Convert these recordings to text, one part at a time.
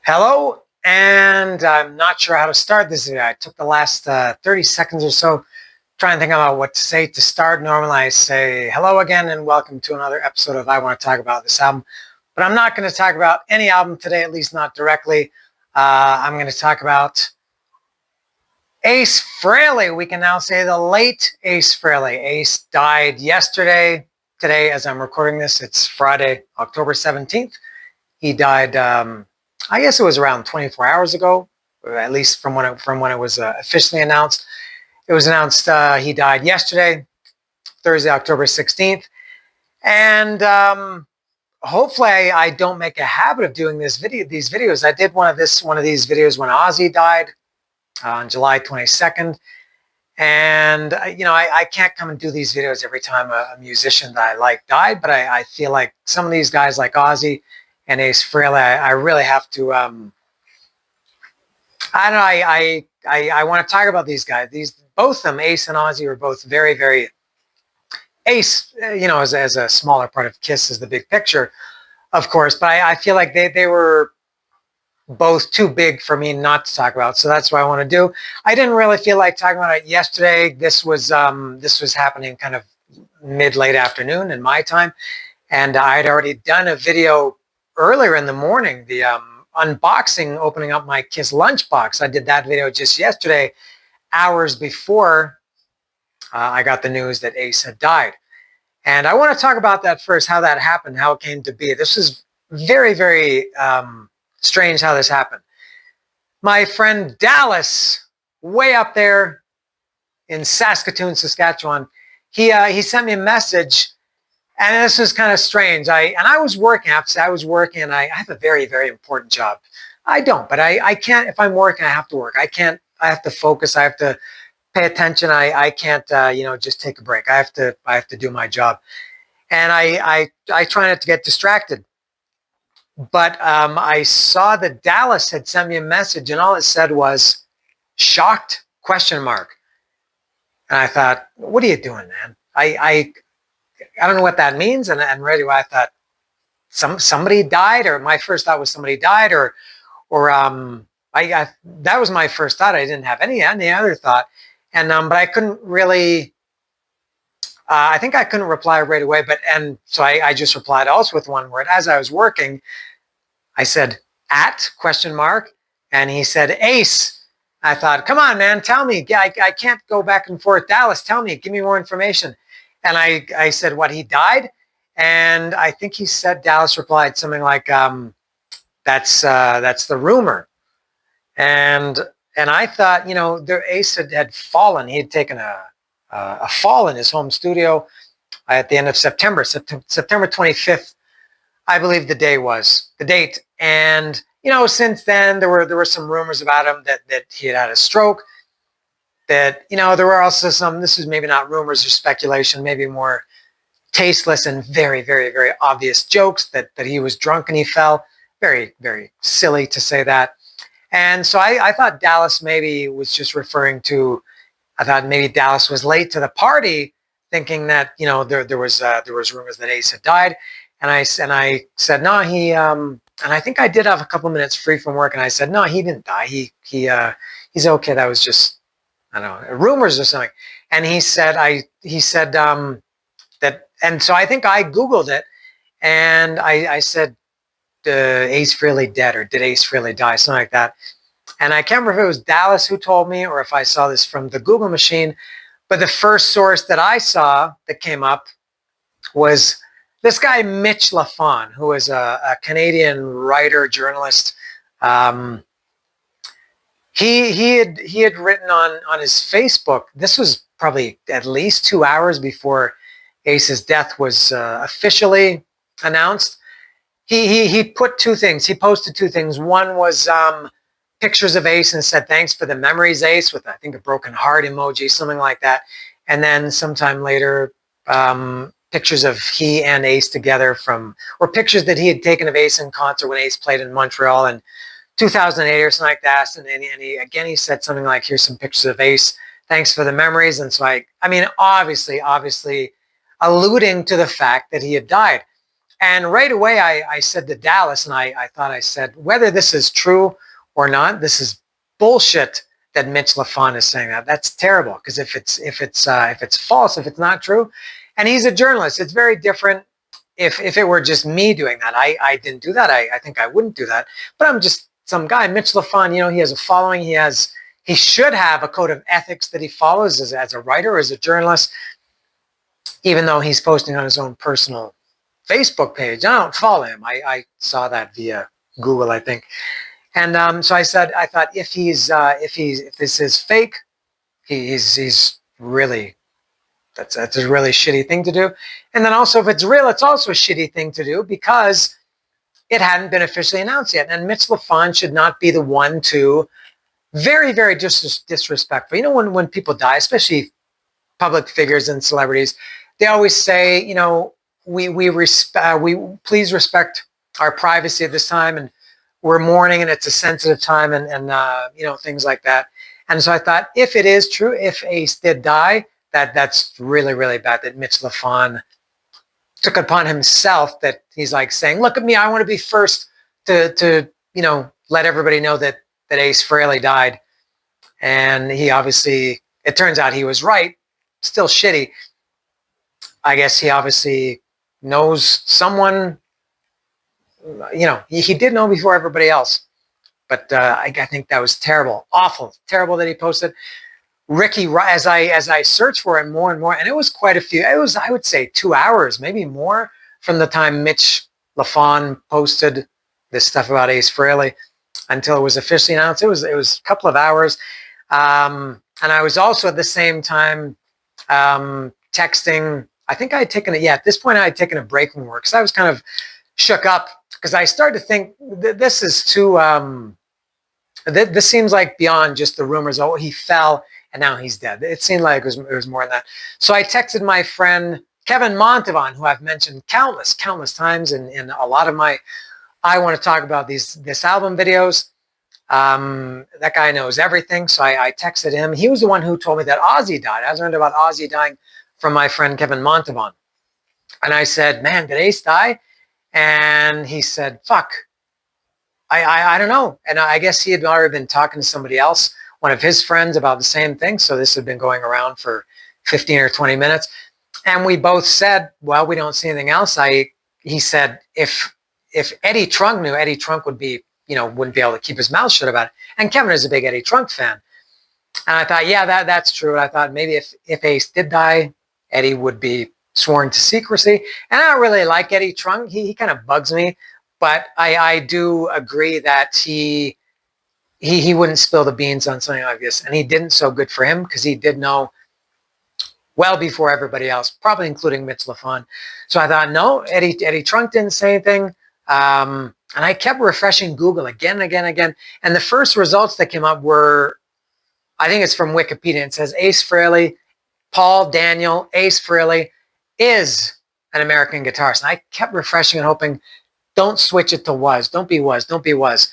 Hello, and I'm not sure how to start this video. I took the last 30 seconds or so trying to think about what to say to start. Normally I say hello again and welcome to another episode of I Want to Talk About This Album. But I'm not going to talk about any album today, at least not directly. I'm going to talk about Ace Frehley. We can now say the late Ace Frehley. Ace died yesterday. Today, as I'm recording this, it's Friday, October 17th. He died, I guess it was around 24 hours ago, at least from when it was officially announced. It was announced he died yesterday, Thursday, October 16th. And hopefully I don't make a habit of doing these videos. I did one of these videos when Ozzy died on July 22nd. And, I can't come and do these videos every time a musician that I like died, but I feel like some of these guys like Ozzy and Ace Frehley, I really have to, I don't know, I want to talk about these guys. Both of them, Ace and Ozzy, were both very, very, Ace, as a smaller part of Kiss is the big picture, of course, but I feel like they were both too big for me not to talk about. So that's what I want to do. I didn't really feel like talking about it yesterday. This was happening kind of late afternoon in my time. And I had already done a video earlier in the morning, the unboxing, opening up my Kiss lunchbox. I did that video just yesterday, hours before I got the news that Ace had died. And I want to talk about that first, how that happened, how it came to be. This is very, very strange how this happened. My friend Dallas, way up there in Saskatoon, Saskatchewan, he sent me a message, and this was kind of strange. I was working. I have to say, I was working, and I have a very, very important job. I don't, but I can't. If I'm working, I have to work. I can't. I have to focus. I have to pay attention. I can't just take a break. I have to do my job, and I try not to get distracted. But I saw that Dallas had sent me a message, and all it said was "shocked?" ? And I thought, "What are you doing, man?" I don't know what that means, and right away I thought somebody died, or my first thought was somebody died, or that was my first thought. I didn't have any other thought, and but I couldn't really. I think I couldn't reply right away, so I just replied also with one word. As I was working, I said, "at?" ? And he said, "Ace." I thought, come on, man, tell me. I can't go back and forth. Dallas, tell me, give me more information. And I said, what, he died? And I think he said, Dallas replied something like, that's the rumor. And I thought, Ace had fallen. He had taken a fall in his home studio at the end of September 25th. I believe the date. And, since then there were some rumors about him that he had a stroke, that, there were also some, this is maybe not rumors or speculation, maybe more tasteless and very, very, very obvious jokes that he was drunk and he fell. Very, very silly to say that. And so I thought Dallas maybe was just referring to, I thought maybe Dallas was late to the party, thinking that, there was rumors that Ace had died. And I said, no, and I think I did have a couple minutes free from work, and I said, no, he didn't die. He's okay. That was just, I don't know, rumors or something. And he said that, and so I think I Googled it, and I said, Ace Frehley dead, or did Ace Frehley die? Something like that. And I can't remember if it was Dallas who told me, or if I saw this from the Google machine, but the first source that I saw that came up was this guy, Mitch Lafon, who is a Canadian writer, journalist. He had written on his Facebook, this was probably at least 2 hours before Ace's death was officially announced. He put two things. He posted two things. One was pictures of Ace and said, "Thanks for the memories, Ace," with, I think, a broken heart emoji, something like that. And then sometime later, pictures of he and Ace together or pictures that he had taken of Ace in concert when Ace played in Montreal in 2008 or something like that. And he said something like, "Here's some pictures of Ace. Thanks for the memories." And so I mean, obviously alluding to the fact that he had died. And right away, I said to Dallas, and I thought I said, whether this is true or not, this is bullshit that Mitch LaFon is saying that. That's terrible, because if it's false, if it's not true, and he's a journalist, it's very different. If it were just me doing that, I didn't do that. I think I wouldn't do that. But I'm just some guy. Mitch LaFon, he has a following. He should have a code of ethics that he follows as a writer, as a journalist, even though he's posting on his own personal Facebook page. I don't follow him. I saw that via Google, I think. And so I thought if this is fake, he's really, that's a really shitty thing to do. And then also if it's real, it's also a shitty thing to do, because it hadn't been officially announced yet. And Mitch LaFon should not be the one to very, very disrespectful. When people die, especially public figures and celebrities, they always say, we please respect our privacy at this time, and we're mourning, and it's a sensitive time, and things like that. And so I thought, if it is true, if Ace did die, that's really, really bad that Mitch LaFon took upon himself, that he's like saying, look at me, I want to be first to let everybody know that Ace Frehley died. And he obviously, it turns out he was right. Still shitty. I guess he obviously knows someone, he did know before everybody else. But I think that was terrible, awful, terrible that he posted. Ricky, as I searched for him more and more, and it was quite a few, it was, I would say, 2 hours, maybe more, from the time Mitch LaFon posted this stuff about Ace Frehley until it was officially announced. It was a couple of hours. And I was also at the same time texting. I think I had taken at this point I had taken a break from work, because I was kind of shook up, because I started to think this is too, this seems like beyond just the rumors. Oh, he fell and now he's dead. It seemed like it was more than that. So I texted my friend Kevin Montavon, who I've mentioned countless times in a lot of my I want to talk about this album videos. That guy knows everything. So I texted him. He was the one who told me that Ozzy died. I learned about Ozzy dying from my friend Kevin Montavon. And I said, man, did Ace die? And he said, fuck, I don't know. And I guess he had already been talking to somebody else, one of his friends, about the same thing. So this had been going around for 15 or 20 minutes. And we both said, well, we don't see anything else. He said, if Eddie Trunk knew, Eddie Trunk would be, wouldn't be able to keep his mouth shut about it. And Kevin is a big Eddie Trunk fan. And I thought, yeah, that's true. I thought maybe if Ace did die, Eddie would be sworn to secrecy. And I don't really like Eddie Trunk. He kind of bugs me. But I do agree that he wouldn't spill the beans on something like this. And he didn't, so good for him, because he did know well before everybody else, probably including Mitch LaFon. So I thought, no, Eddie Trunk didn't say anything. And I kept refreshing Google again and again and again. And the first results that came up were, I think it's from Wikipedia. It says Ace Frehley, Paul Daniel, Ace Frehley is an American guitarist. And I kept refreshing and hoping, don't switch it to was. Don't be was. Don't be was.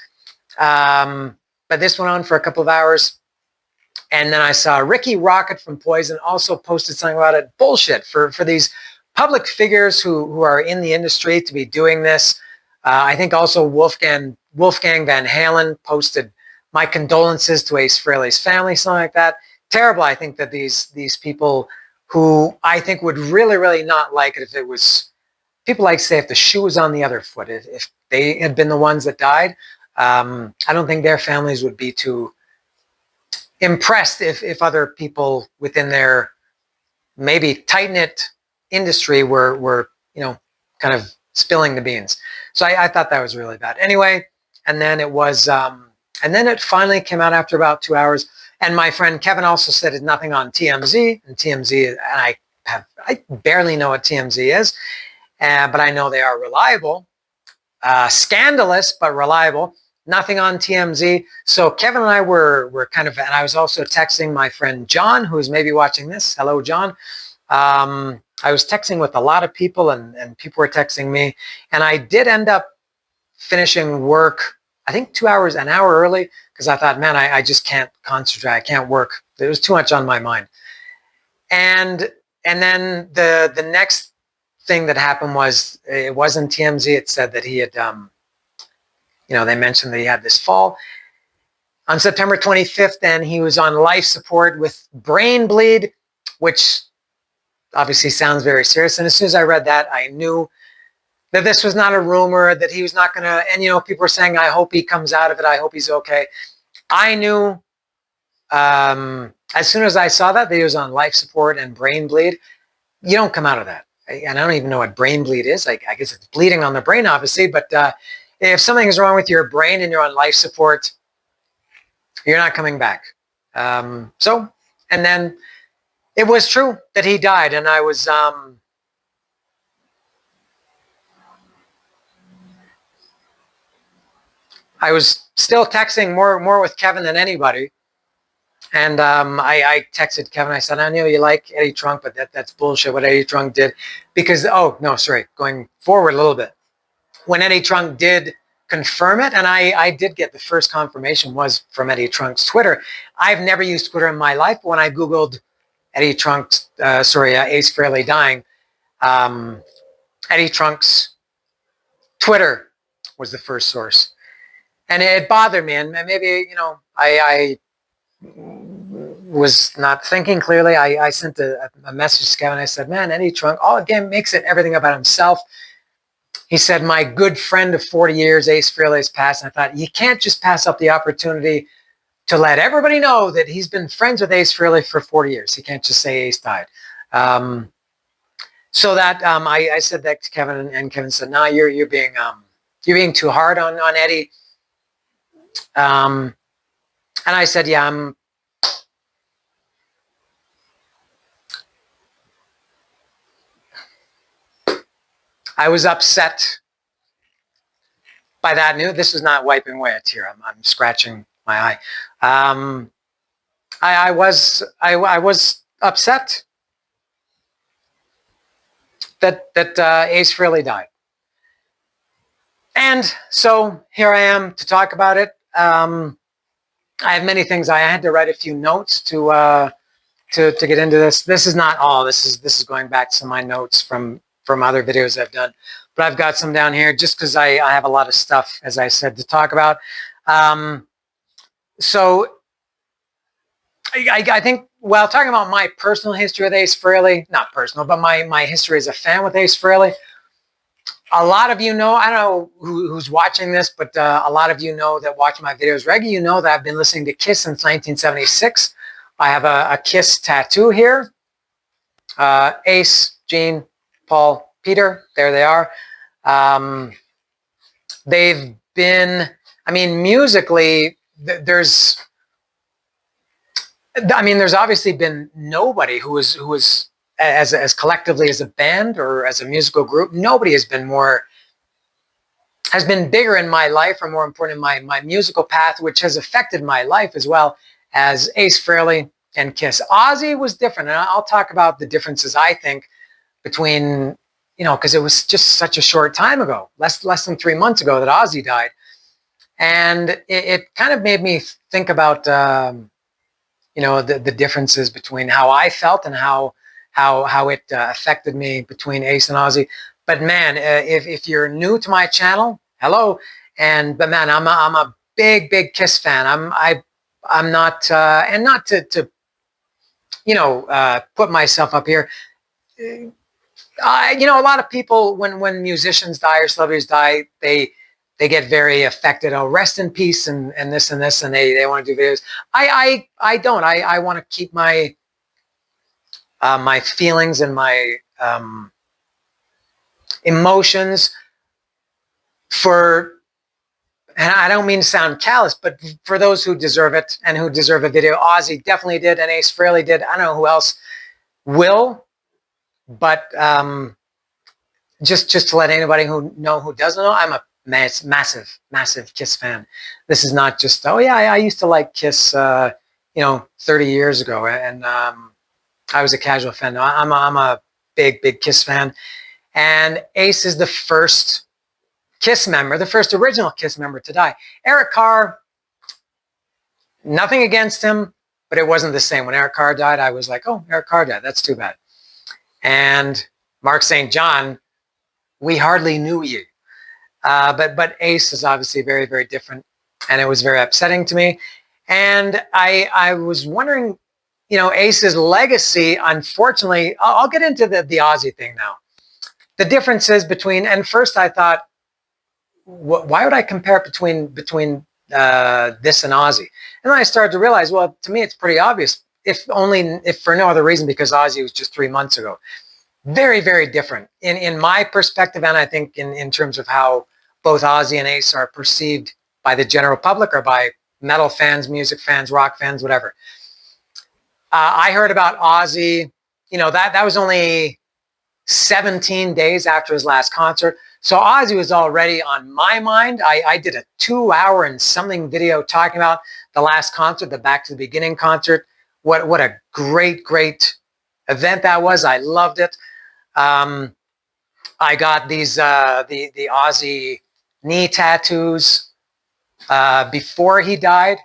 But this went on for a couple of hours. And then I saw Ricky Rocket from Poison also posted something about it. Bullshit for these public figures who are in the industry to be doing this. I think also Wolfgang Van Halen posted, my condolences to Ace Frehley's family, something like that. Terrible. I think that these people who I think would really, really not like it if it was, people like to say if the shoe was on the other foot, if they had been the ones that died, I don't think their families would be too impressed if other people within their maybe tight-knit industry were kind of spilling the beans. So I thought that was really bad. Anyway, and then it was, and then it finally came out after about 2 hours. And my friend Kevin also said it's nothing on TMZ, and TMZ, and I barely know what TMZ is. But I know they are reliable, scandalous, but reliable. Nothing on TMZ. So Kevin and I were kind of, and I was also texting my friend John, who is maybe watching this. Hello, John. I was texting with a lot of people, and people were texting me. And I did end up finishing work, I think an hour early, because I thought, man, I just can't concentrate. I can't work. There was too much on my mind. And then the next thing that happened was, it wasn't TMZ. It said that he had, they mentioned that he had this fall on September 25th, and he was on life support with brain bleed, which obviously sounds very serious. And as soon as I read that, I knew that this was not a rumor, that he was not going to, and people were saying, I hope he comes out of it. I hope he's okay. I knew as soon as I saw that he was on life support and brain bleed, you don't come out of that. And I don't even know what brain bleed is. I guess it's bleeding on the brain, obviously, but if something is wrong with your brain and you're on life support, you're not coming back. And then it was true that he died, and I was still texting more with Kevin than anybody. And I texted Kevin. I said, I know you like Eddie Trunk, but that's bullshit what Eddie Trunk did. Because, going forward a little bit. When Eddie Trunk did confirm it, and I did get the first confirmation was from Eddie Trunk's Twitter. I've never used Twitter in my life. When I Googled Eddie Trunk's, Ace Frehley dying, Eddie Trunk's Twitter was the first source. And it bothered me. And maybe, I was not thinking clearly. I sent a message to Kevin. I said, man, Eddie Trunk, again, makes it everything about himself. He said, my good friend of 40 years, Ace Frehley, has passed. And I thought, you can't just pass up the opportunity to let everybody know that he's been friends with Ace Frehley for 40 years. He can't just say Ace died. So that I said that to Kevin, and Kevin said, no, you're being too hard on Eddie. And I said, yeah, I was upset by that news. This is not wiping away a tear. I'm scratching my eye. I was upset that Ace Frehley died, and so here I am to talk about it. I have many things. I had to write a few notes to get into this. This is not all. This is going back to my notes from other videos I've done, but I've got some down here just because I have a lot of stuff, as I said, to talk about. So I think, while talking about my personal history with Ace Frehley, not personal, but my history as a fan with Ace Frehley, a lot of you know, I don't know who's watching this, but a lot of you know that watch my videos regularly, you know that I've been listening to Kiss since 1976. I have a Kiss tattoo here. Ace, Gene, Paul, Peter, there they are. They've been, musically, there's obviously been nobody who was as collectively as a band or as a musical group, nobody has been bigger in my life or more important in my musical path, which has affected my life as well as Ace Frehley and Kiss. Ozzy was different, and I'll talk about the differences, I think, between, because it was just such a short time ago, less than 3 months ago that Ozzy died. And it kind of made me think about, the differences between how I felt and how it affected me between Ace and Ozzy. But man, if you're new to my channel, hello. But man, I'm a big Kiss fan. I'm not, and not to put myself up here. A lot of people, when musicians die or celebrities die, they get very affected. Oh, rest in peace, and this and this, and they want to do videos. I don't. I want to keep my my feelings and my emotions for, and I don't mean to sound callous, but for those who deserve it and who deserve a video. Ozzy definitely did, and Ace Frehley did. I don't know who else will, but just to let anybody who doesn't know, I'm a massive Kiss fan. This is not just, oh yeah, I used to like Kiss 30 years ago, and I was a casual fan. No, I'm a big Kiss fan, and Ace is the first Kiss member, the first original Kiss member to die. Eric Carr, nothing against him, but it wasn't the same. When Eric Carr died, I was like, oh, Eric Carr died. That's too bad. And Mark St. John, we hardly knew you. But Ace is obviously very, very different, and it was very upsetting to me. And I was wondering, you know, Ace's legacy. Unfortunately, I'll get into the Ozzy thing now. The differences between, and first I thought, why would I compare it between this and Ozzy? And then I started to realize, well, to me it's pretty obvious. If for no other reason, because Ozzy was just 3 months ago. Very, very different in my perspective, and I think in terms of how both Ozzy and Ace are perceived by the general public or by metal fans, music fans, rock fans, whatever. I heard about Ozzy, you know, that was only 17 days after his last concert. So Ozzy was already on my mind. I did a 2 hour and something video talking about the last concert, the Back to the Beginning concert. What a great, great event that was. I loved it. I got these the Ozzy knee tattoos before he died,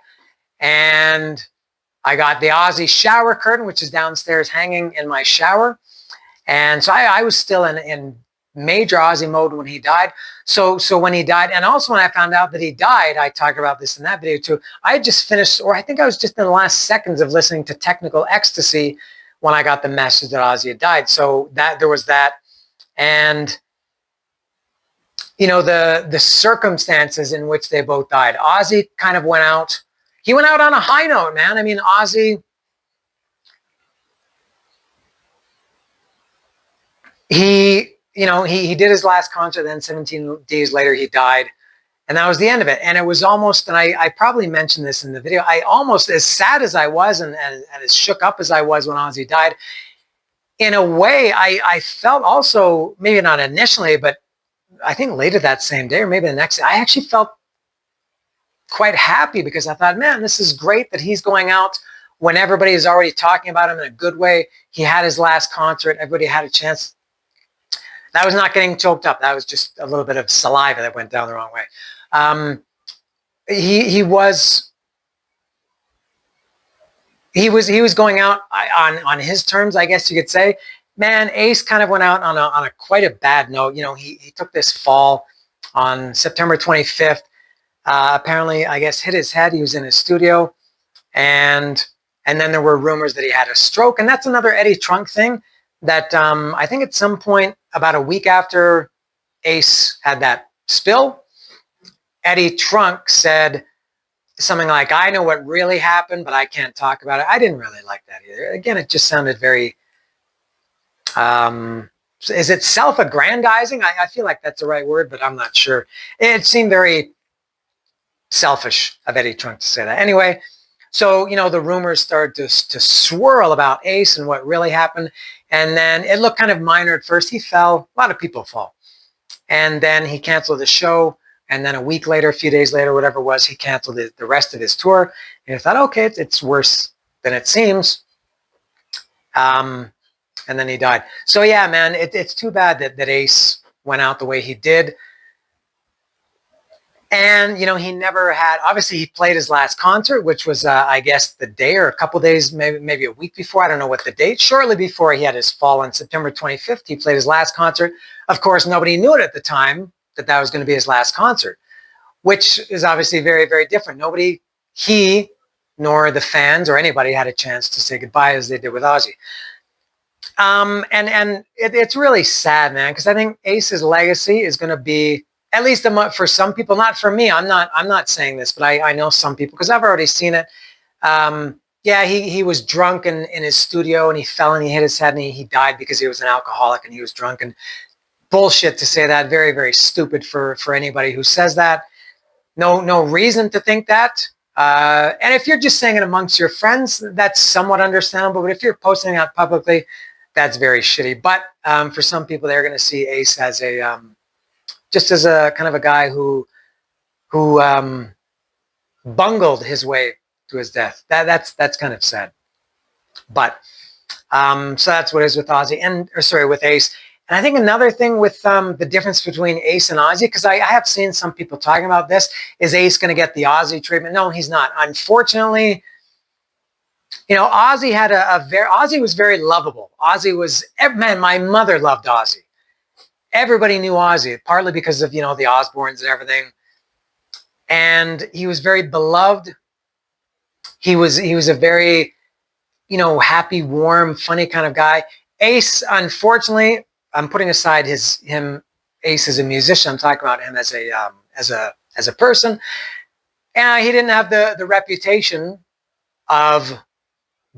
and I got the Ozzy shower curtain, which is downstairs hanging in my shower. And so I was still in major Ozzy mode when he died. So when he died, and also when I found out that he died, I talked about this in that video too. I had just finished, or I think I was just in the last seconds of listening to Technical Ecstasy when I got the message that Ozzy had died. So that there was that. And, you know, the circumstances in which they both died. Ozzy kind of went out. He went out on a high note, man. I mean, Ozzy, he did his last concert, then 17 days later he died. And that was the end of it. And it was almost, and I probably mentioned this in the video, I almost, as sad as I was and as shook up as I was when Ozzy died, in a way, I felt also, maybe not initially, but I think later that same day or maybe the next day, I actually felt quite happy because I thought, man, this is great that he's going out when everybody is already talking about him in a good way. He had his last concert. Everybody had a chance. That was not getting choked up. That was just a little bit of saliva that went down the wrong way. He was going out on his terms, I guess you could say. Man, Ace kind of went out on a quite a bad note. You know, he took this fall on September 25th. Apparently, I guess, hit his head. He was in his studio, and then there were rumors that he had a stroke. And that's another Eddie Trunk thing that I think at some point about a week after Ace had that spill, Eddie Trunk said something like, I know what really happened, but I can't talk about it. I didn't really like that either. Again, it just sounded very, is it self-aggrandizing? I feel like that's the right word, but I'm not sure. It seemed very selfish of Eddie Trunk to say that. Anyway, so, you know, the rumors started to swirl about Ace and what really happened. And then it looked kind of minor at first. He fell. A lot of people fall. And then he canceled the show. And then a week later, a few days later, whatever it was, he canceled the rest of his tour. And I thought, okay, it's worse than it seems. And then he died. So yeah, man, it's too bad that Ace went out the way he did. And, you know, he never had, obviously he played his last concert, which was, I guess, the day or a couple days, maybe a week before. I don't know what the date. Shortly before he had his fall on September 25th, he played his last concert. Of course, nobody knew it at the time that was going to be his last concert, which is obviously very, very different. Nobody, he nor the fans or anybody had a chance to say goodbye as they did with Ozzy. And it's really sad, man, because I think Ace's legacy is going to be, at least for some people, not for me. I'm not saying this, but I know some people because I've already seen it. Yeah, he was drunk in his studio and he fell and he hit his head and he died because he was an alcoholic and he was drunk. And bullshit to say that. Very, very stupid for anybody who says that. No reason to think that. And if you're just saying it amongst your friends, that's somewhat understandable. But if you're posting it out publicly, that's very shitty. But for some people, they're going to see Ace as a just as a kind of a guy who bungled his way to his death. That's kind of sad. But so that's what it is with Ozzy with Ace. And I think another thing with the difference between Ace and Ozzy, because I have seen some people talking about this, is Ace going to get the Ozzy treatment? No, he's not. Unfortunately, You know, Ozzy had Ozzy was very lovable. Ozzy was, man, my mother loved Ozzy. Everybody knew Ozzy, partly because of, you know, the Osbournes and everything. And he was very beloved. He was a very, you know, happy, warm, funny kind of guy. Ace, unfortunately, I'm putting aside Ace as a musician. I'm talking about him as a person. And he didn't have the reputation of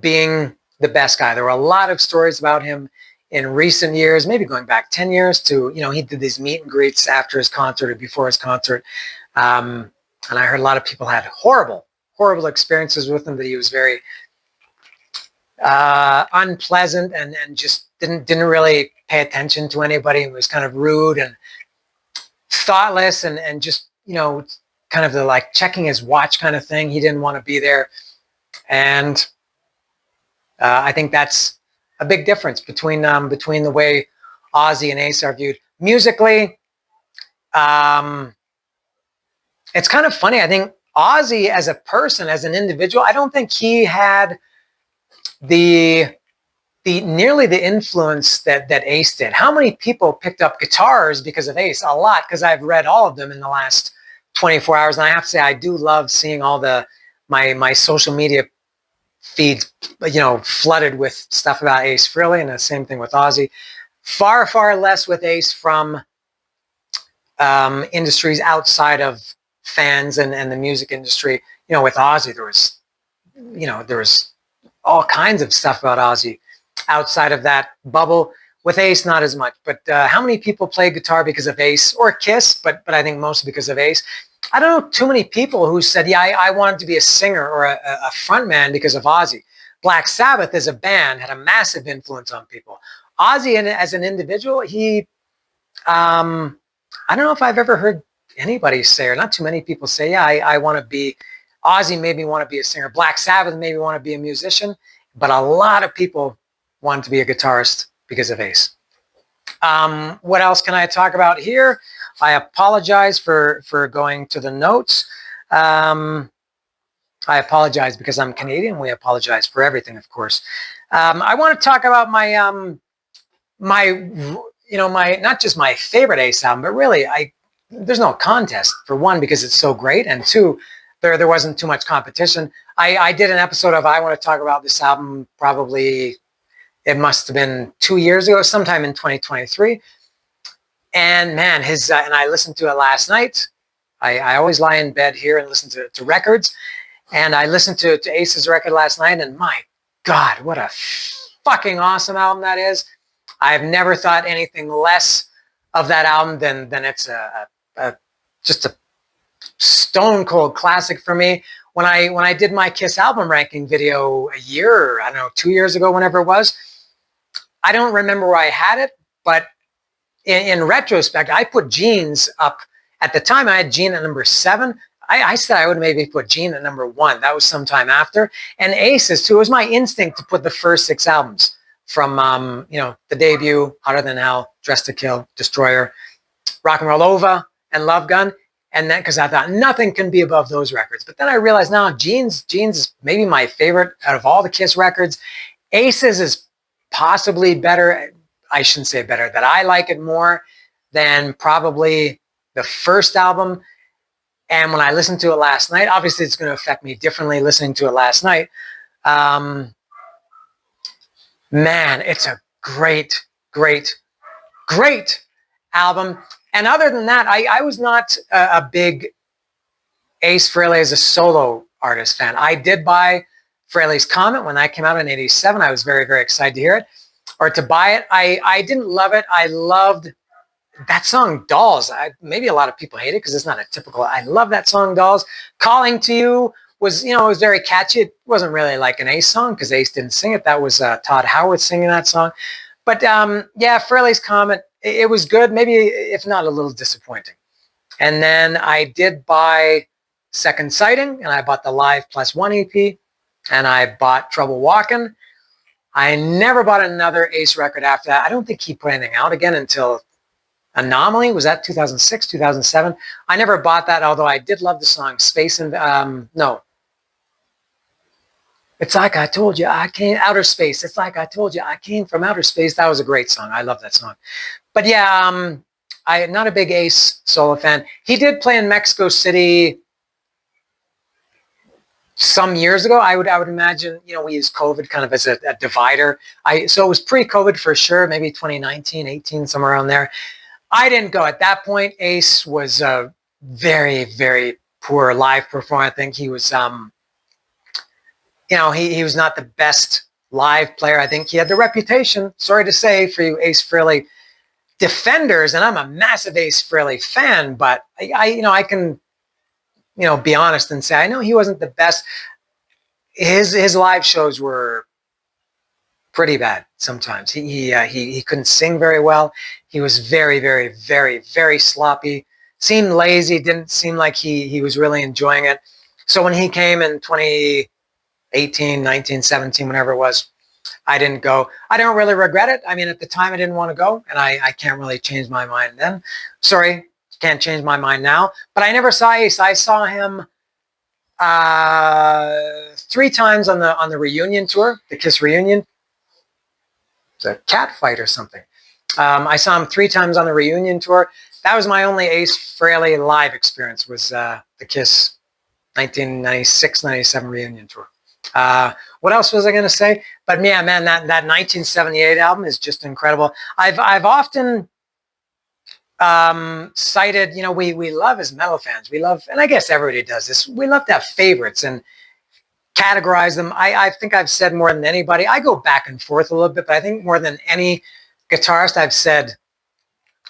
being the best guy. There were a lot of stories about him in recent years, maybe going back 10 years to, you know, he did these meet and greets after his concert or before his concert. And I heard a lot of people had horrible experiences with him, that he was very unpleasant and just didn't really pay attention to anybody, and was kind of rude and thoughtless and just, you know, kind of the like checking his watch kind of thing. He didn't want to be there. And I think that's a big difference between the way Ozzy and Ace are viewed musically. It's kind of funny. I think Ozzy as a person, as an individual, I don't think he had nearly the influence that Ace did. How many people picked up guitars because of Ace? A lot, because I've read all of them in the last 24 hours. And I have to say, I do love seeing all my social media feeds, you know, flooded with stuff about Ace Frehley, and the same thing with Ozzy. Far less with Ace from industries outside of fans and the music industry. You know, with Ozzy, there was all kinds of stuff about Ozzy outside of that bubble. With Ace, not as much. But how many people play guitar because of Ace or Kiss? But I think mostly because of Ace. I don't know too many people who said, yeah, I wanted to be a singer or a frontman because of Ozzy. Black Sabbath as a band had a massive influence on people. Ozzy as an individual, he, I don't know if I've ever heard anybody say, or not too many people say, yeah, I want to be, Ozzy made me want to be a singer. Black Sabbath made me want to be a musician. But a lot of people wanted to be a guitarist because of Ace. What else can I talk about here? I apologize for going to the notes. I apologize because I'm Canadian. We apologize for everything, of course. I want to talk about my not just my favorite Ace album, but really there's no contest, for one, because it's so great, and two, there wasn't too much competition. I did an episode of I want to talk about this album, probably it must have been 2 years ago, sometime in 2023. And man, and I listened to it last night. I always lie in bed here and listen to records. And I listened to Ace's record last night, and my God, what a fucking awesome album that is. I've never thought anything less of that album than it's just a stone cold classic for me. When I did my Kiss album ranking video a year, I don't know, 2 years ago, whenever it was, I don't remember where I had it, but in retrospect, I put Jeans up. At the time, I had Gene at number 7. I said I would maybe put Gene at number 1. That was sometime after. And Aces, too. It was my instinct to put the first 6 albums from, the debut, Hotter Than Hell, Dressed to Kill, Destroyer, Rock and Roll Over, and Love Gun. And then, because I thought nothing can be above those records. But then I realized now Jeans is maybe my favorite out of all the Kiss records. Aces is possibly better. I shouldn't say better, that I like it more than probably the first album. And when I listened to it last night, obviously it's going to affect me differently listening to it last night. Man, it's a great album. And other than that, I was not a big Ace Frehley as a solo artist fan. I did buy Frehley's Comet when that came out in '87. I was very excited to hear it, or to buy it. I didn't love it. I loved that song Dolls. Maybe a lot of people hate it because it's not a typical. I love that song Dolls. Calling to You was, it was very catchy. It wasn't really like an Ace song because Ace didn't sing it. That was Todd Howard singing that song. But yeah, Frehley's Comet, it was good. Maybe if not a little disappointing. And then I did buy Second Sighting, and I bought the Live Plus One EP, and I bought Trouble Walking. I never bought another Ace record after that. I don't think he put anything out again until Anomaly. Was that 2006, 2007? I never bought that, although I did love the song Space and, no. It's like I told you, I came outer space. It's like I told you, I came from outer space. That was a great song. I love that song. But yeah, I'm not a big Ace solo fan. He did play in Mexico City some years ago. I would imagine, we use COVID kind of as a divider. So it was pre-COVID for sure, maybe 2019, 18, somewhere around there. I didn't go at that point. Ace was a very, very poor live performer. I think he was, he was not the best live player. I think he had the reputation, sorry to say, for you Ace Frehley defenders, and I'm a massive Ace Frehley fan, but I can, be honest and say I know he wasn't the best. His live shows were pretty bad sometimes. He couldn't sing very well. He was very, very, very, very sloppy. Seemed lazy. Didn't seem like he was really enjoying it. So when he came in 2018, 19, 17, whenever it was, I didn't go. I don't really regret it. I mean, at the time I didn't want to go, and I can't really change my mind then. Sorry, can't change my mind now. But I never saw Ace. I saw him 3 times on the reunion tour, the Kiss reunion. It's a cat fight or something. I saw him 3 times on the reunion tour. That was my only Ace Frehley live experience, was the Kiss 1996-97 reunion tour. What else was I going to say? But yeah, man, that 1978 album is just incredible. I've often cited, we love as metal fans, we love, and I guess everybody does this, we love to have favorites and categorize them. I think I've said more than anybody. I go back and forth a little bit, but I think more than any guitarist, I've said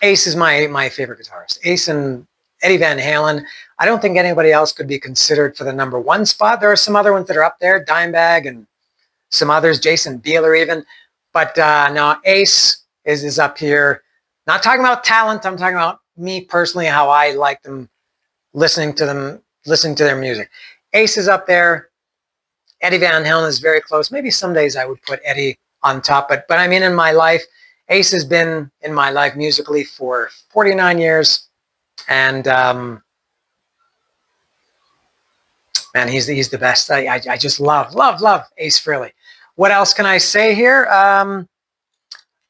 Ace is my favorite guitarist. Ace and Eddie Van Halen. I don't think anybody else could be considered for the #1 spot. There are some other ones that are up there, Dimebag and some others, Jason Bieler even. But no, Ace is up here. Not talking about talent. I'm talking about me personally, how I like them, listening to their music. Ace is up there. Eddie Van Halen is very close. Maybe some days I would put Eddie on top, but I mean, in my life, Ace has been in my life musically for 49 years, and man, he's the best. I just love Ace Frehley. What else can I say here?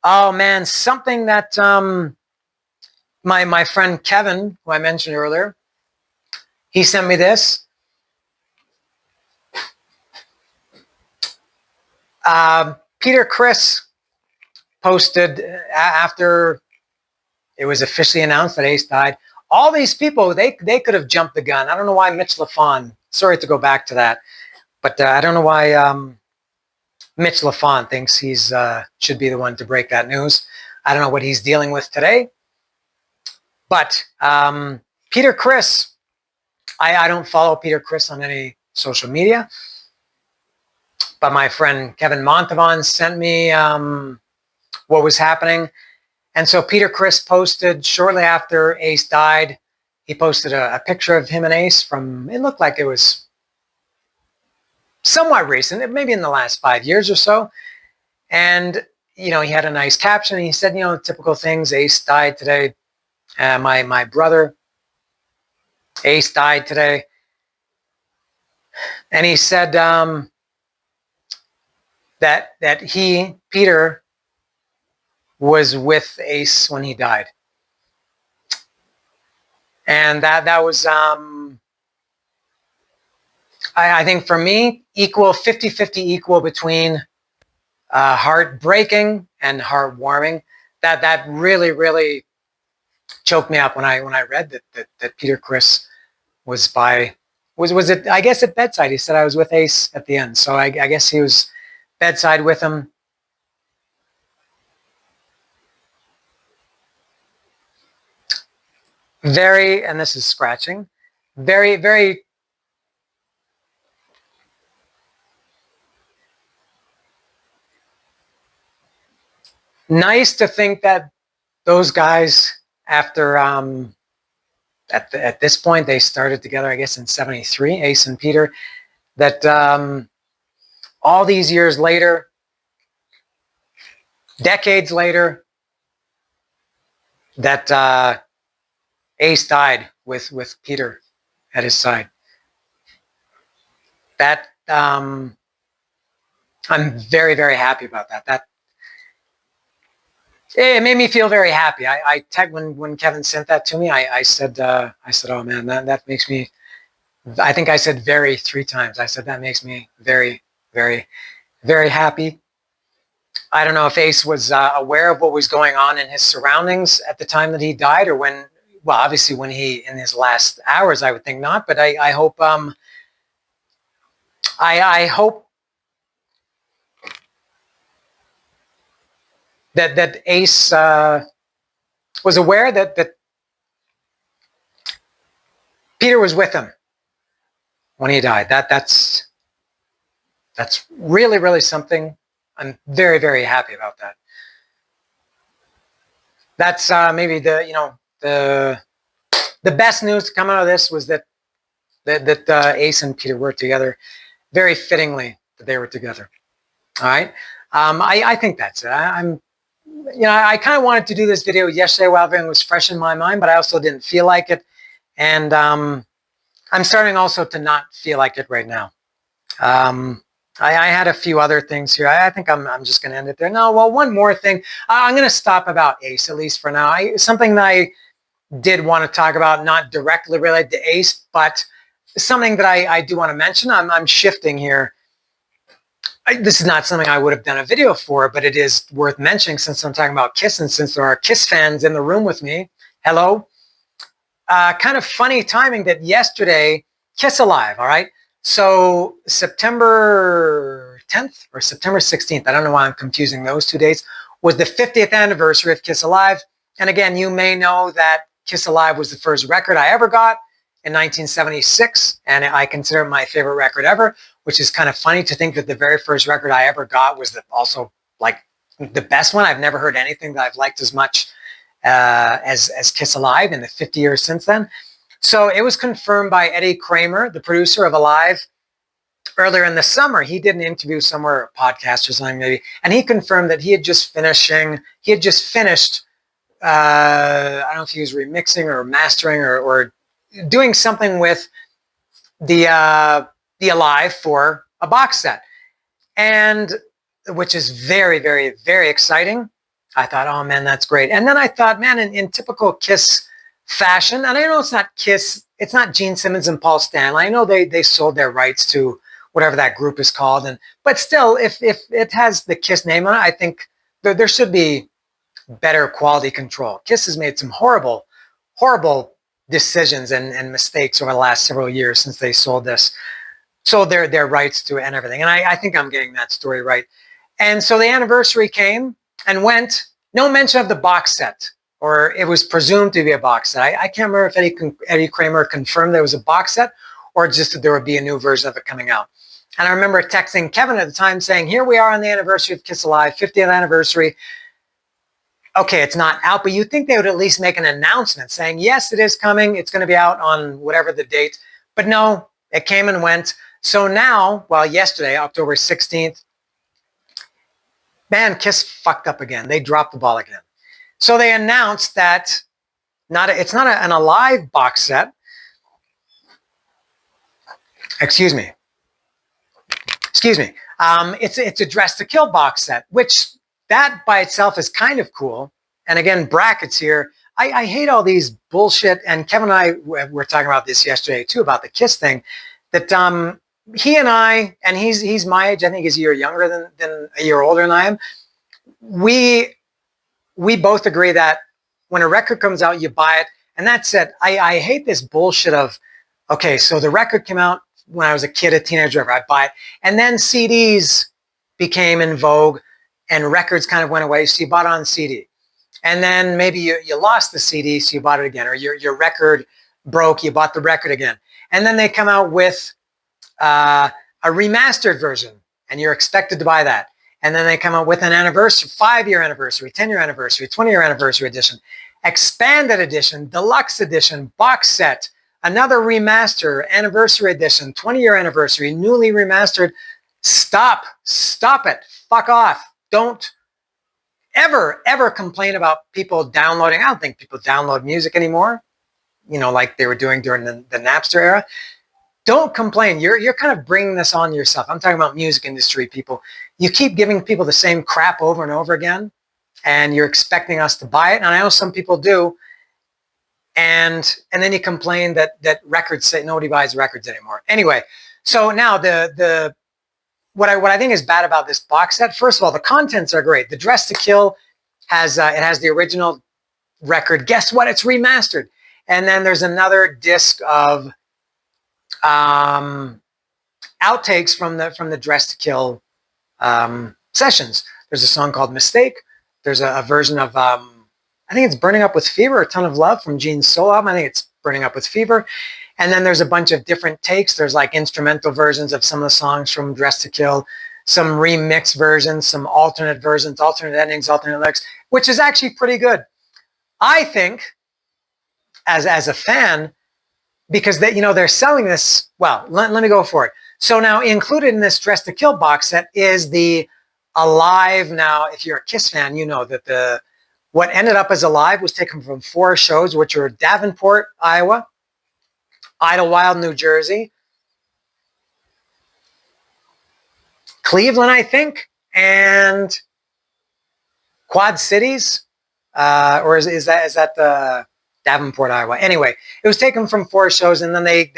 Oh man, something that my friend Kevin, who I mentioned earlier, he sent me this. Peter Criss posted after it was officially announced that Ace died. All these people, they could have jumped the gun. I don't know why Mitch LaFon, sorry to go back to that, but I don't know why Mitch LaFon thinks he's should be the one to break that news. I don't know what he's dealing with today. But Peter Criss, I don't follow Peter Criss on any social media, but my friend Kevin Montavon sent me what was happening. And so Peter Criss posted shortly after Ace died, he posted a picture of him and Ace from, it looked like it was somewhat recent, maybe in the last 5 years or so. And, he had a nice caption. He said, typical things. Ace died today. My brother, Ace, died today. And he said that he, Peter, was with Ace when he died. And that was, I think for me, equal, 50-50 equal between heartbreaking and heartwarming. That really, really choked me up when I read that Peter Criss was it, I guess, at bedside. He said I was with Ace at the end. So I guess he was bedside with him. Very, and this is scratching, very, very nice to think that those guys, after at this point, they started together, I guess, in '73, Ace and Peter, that all these years later, decades later, that Ace died with Peter at his side. That I'm very, very happy about that. It made me feel very happy. I tagged when Kevin sent that to me. I said, oh man, that makes me. I think I said very 3 times. I said that makes me very, very, very happy. I don't know if Ace was aware of what was going on in his surroundings at the time that he died, or when. Well, obviously when he in his last hours, I would think not. But I hope I hope that Ace was aware that Peter was with him when he died. That's really, really something. I'm very, very happy about that. That's maybe the best news to come out of this was that Ace and Peter were together. Very fittingly that they were together. All right. I think that's it. I kind of wanted to do this video yesterday while everything was fresh in my mind, but I also didn't feel like it. And I'm starting also to not feel like it right now. I had a few other things here. I think I'm just going to end it there. No, well, one more thing. I'm going to stop about Ace, at least for now. Something that I did want to talk about, not directly related to Ace, but something that I do want to mention. I'm shifting here. This is not something I would have done a video for, but it is worth mentioning since I'm talking about Kiss and since there are Kiss fans in the room with me. Hello. Kind of funny timing that yesterday, Kiss Alive, all right? So September 10th or September 16th, I don't know why I'm confusing those 2 dates, was the 50th anniversary of Kiss Alive. And again, you may know that Kiss Alive was the first record I ever got in 1976, and I consider it my favorite record ever, which is kind of funny to think that the very first record I ever got was also like the best one. I've never heard anything that I've liked as much as Kiss Alive in the 50 years since then. So it was confirmed by Eddie Kramer, the producer of Alive, earlier in the summer. He did an interview somewhere, a podcast or something maybe, and he confirmed that he had just finished, I don't know if he was remixing or mastering or doing something with the Alive for a box set, and which is very, very, very exciting. I thought, oh man, that's great. And then I thought, man, in typical Kiss fashion, and I know it's not Kiss, it's not Gene Simmons and Paul Stanley. I know they sold their rights to whatever that group is called, but still, if it has the Kiss name on it, I think there should be better quality control. Kiss has made some horrible, horrible decisions and mistakes over the last several years since they sold their rights to it and everything. And I think I'm getting that story right. And so the anniversary came and went. No mention of the box set, or it was presumed to be a box set. I can't remember if Eddie Kramer confirmed there was a box set or just that there would be a new version of it coming out. And I remember texting Kevin at the time saying, here we are on the anniversary of Kiss Alive, 50th anniversary. Okay, it's not out, but you'd think they would at least make an announcement saying, yes, it is coming. It's going to be out on whatever the date. But no, it came and went. So now, well, yesterday, October 16th, man, Kiss fucked up again. They dropped the ball again. So they announced that it's not an Alive box set. Excuse me. It's a Dress to Kill box set, which that by itself is kind of cool. And again, brackets here. I hate all these bullshit. And Kevin and I were talking about this yesterday too, about the Kiss thing. That he and I, and he's my age. I think he's a year younger than a year older than I am. We both agree that when a record comes out, you buy it. And that's it. I hate this bullshit of, okay, so the record came out when I was a kid, a teenager, I buy it. And then CDs became in vogue and records kind of went away. So you bought it on CD. And then maybe you lost the CD, so you bought it again. Or your record broke, you bought the record again. And then they come out with a remastered version and you're expected to buy that. And then they come out with an anniversary, 5-year anniversary, 10-year anniversary, 20-year anniversary edition, expanded edition, deluxe edition, box set, another remaster, anniversary edition, 20-year anniversary, newly remastered. Stop it. Fuck off. Don't ever complain about people downloading. I don't think people download music anymore, like they were doing during the Napster era. don't complain. You're kind of bringing this on yourself. I'm talking about music industry people. You keep giving people the same crap over and over again, and you're expecting us to buy it. And I know some people do. And then you complain that records say nobody buys records anymore. Anyway, so now the what I think is bad about this box set. First of all, the contents are great. The Dress to Kill has it has the original record. Guess what? It's remastered. And then there's another disc of outtakes from the Dress to Kill sessions. There's a song called Mistake. There's a version of I think it's Burning Up with Fever, A Ton of Love from Gene's solo album. I think it's Burning Up with Fever. And then there's a bunch of different takes. There's like instrumental versions of some of the songs from Dress to Kill, some remix versions, some alternate versions, alternate endings, alternate lyrics, which is actually pretty good. I think, as a fan, because they're selling this. Well, let me go for it. So now included in this Dress to Kill box set is the Alive. Now, if you're a Kiss fan, you know that what ended up as Alive was taken from 4 shows, which were Davenport, Iowa, Idlewild, New Jersey, Cleveland, I think, and Quad Cities, or is that the Davenport, Iowa? Anyway, it was taken from 4 shows, and then they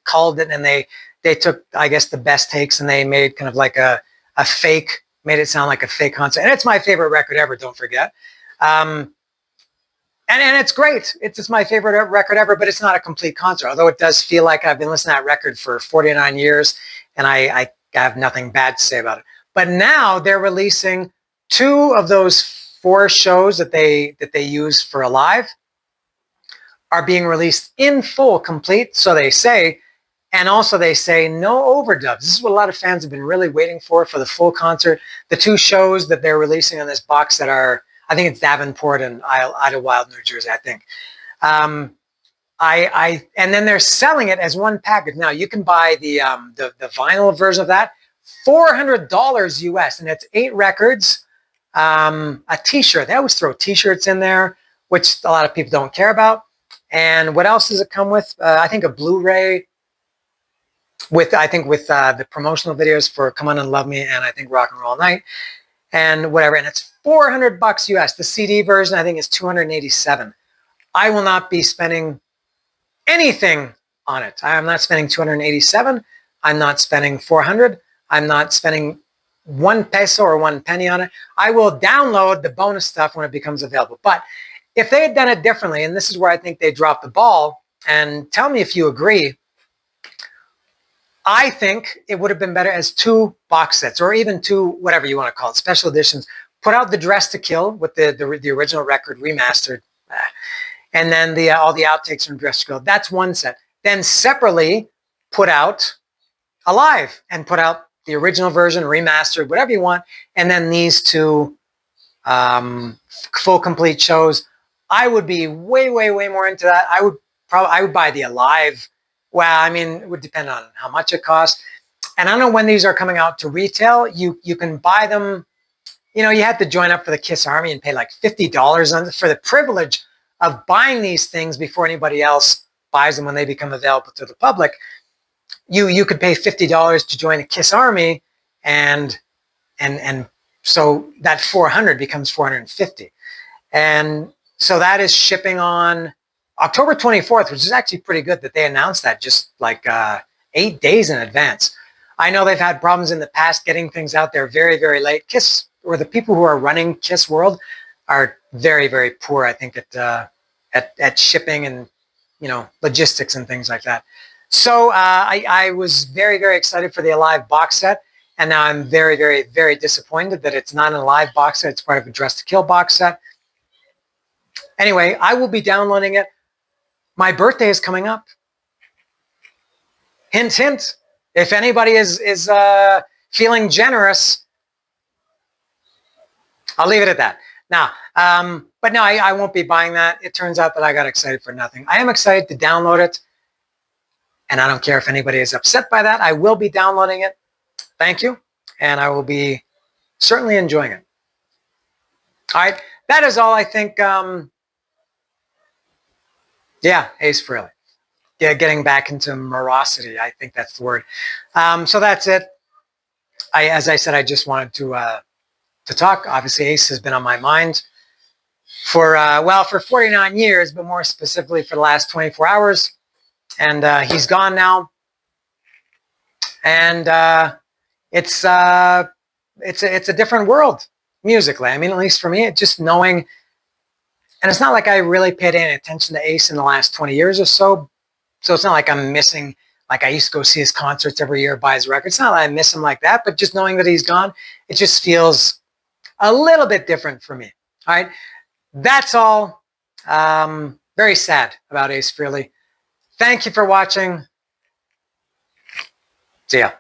called it, and they took, I guess, the best takes, and they made kind of like a fake, made it sound like a fake concert. And it's my favorite record ever, don't forget. And it's great. It's just my favorite record ever, but it's not a complete concert, although it does feel like I've been listening to that record for 49 years, and I have nothing bad to say about it. But now they're releasing 2 of those 4 shows that they use for Alive are being released in full, complete, so they say. And also they say no overdubs. This is what a lot of fans have been really waiting for the full concert. The 2 shows that they're releasing on this box that are, I think it's Davenport and Idlewild, New Jersey, I think. And then they're selling it as one package. Now you can buy the vinyl version of that, $400 US, and it's 8 records, a T-shirt. They always throw T-shirts in there, which a lot of people don't care about. And what else does it come with? I think a Blu-ray with the promotional videos for Come On and Love Me and I think Rock and Roll All Night and whatever. And it's $400 US. The CD version I think is $287. I will not be spending anything on it. I'm not spending $287. I'm not spending $400. I'm not spending 1 peso or 1 penny on it. I will download the bonus stuff when it becomes available. But if they had done it differently, and this is where I think they dropped the ball, and tell me if you agree, I think it would have been better as 2 box sets, or even 2, whatever you want to call it, special editions. Put out the Dress to Kill with the original record remastered, and then all the outtakes from Dress to Kill. That's one set. Then separately put out Alive and put out the original version remastered, whatever you want, and then these 2 full complete shows. I would be way more into that. I would buy the Alive. Well, I mean, it would depend on how much it costs. And I don't know when these are coming out to retail. You can buy them. You had to join up for the Kiss Army and pay like $50 for the privilege of buying these things before anybody else buys them when they become available to the public. You could pay $50 to join the Kiss Army, and so that $400 becomes $450. And so that is shipping on October 24th, which is actually pretty good that they announced that just like 8 days in advance. I know they've had problems in the past getting things out there very late. Kiss, or the people who are running Kiss World, are very poor, I think, at shipping and logistics and things like that. So I was very excited for the Alive box set, and now I'm very disappointed that it's not an Alive box set. It's part of a Dress to Kill box set. Anyway, I will be downloading it. My birthday is coming up. Hint, hint. If anybody is feeling generous, I'll leave it at that. Now, but no, I won't be buying that. It turns out that I got excited for nothing. I am excited to download it, and I don't care if anybody is upset by that. I will be downloading it. Thank you, and I will be certainly enjoying it. All right, that is all I think. Yeah, Ace Frehley. getting back into morosity. I think that's the word. So that's it. As I said, I just wanted to talk. Obviously, Ace has been on my mind for 49 years, but more specifically for the last 24 hours. And he's gone now. And it's a different world musically. I mean, at least for me, just knowing. And it's not like I really paid any attention to Ace in the last 20 years or so. So it's not like I'm missing, like I used to go see his concerts every year, buy his records. It's not like I miss him like that, but just knowing that he's gone, it just feels a little bit different for me. All right. That's all. Very sad about Ace Frehley. Thank you for watching. See ya.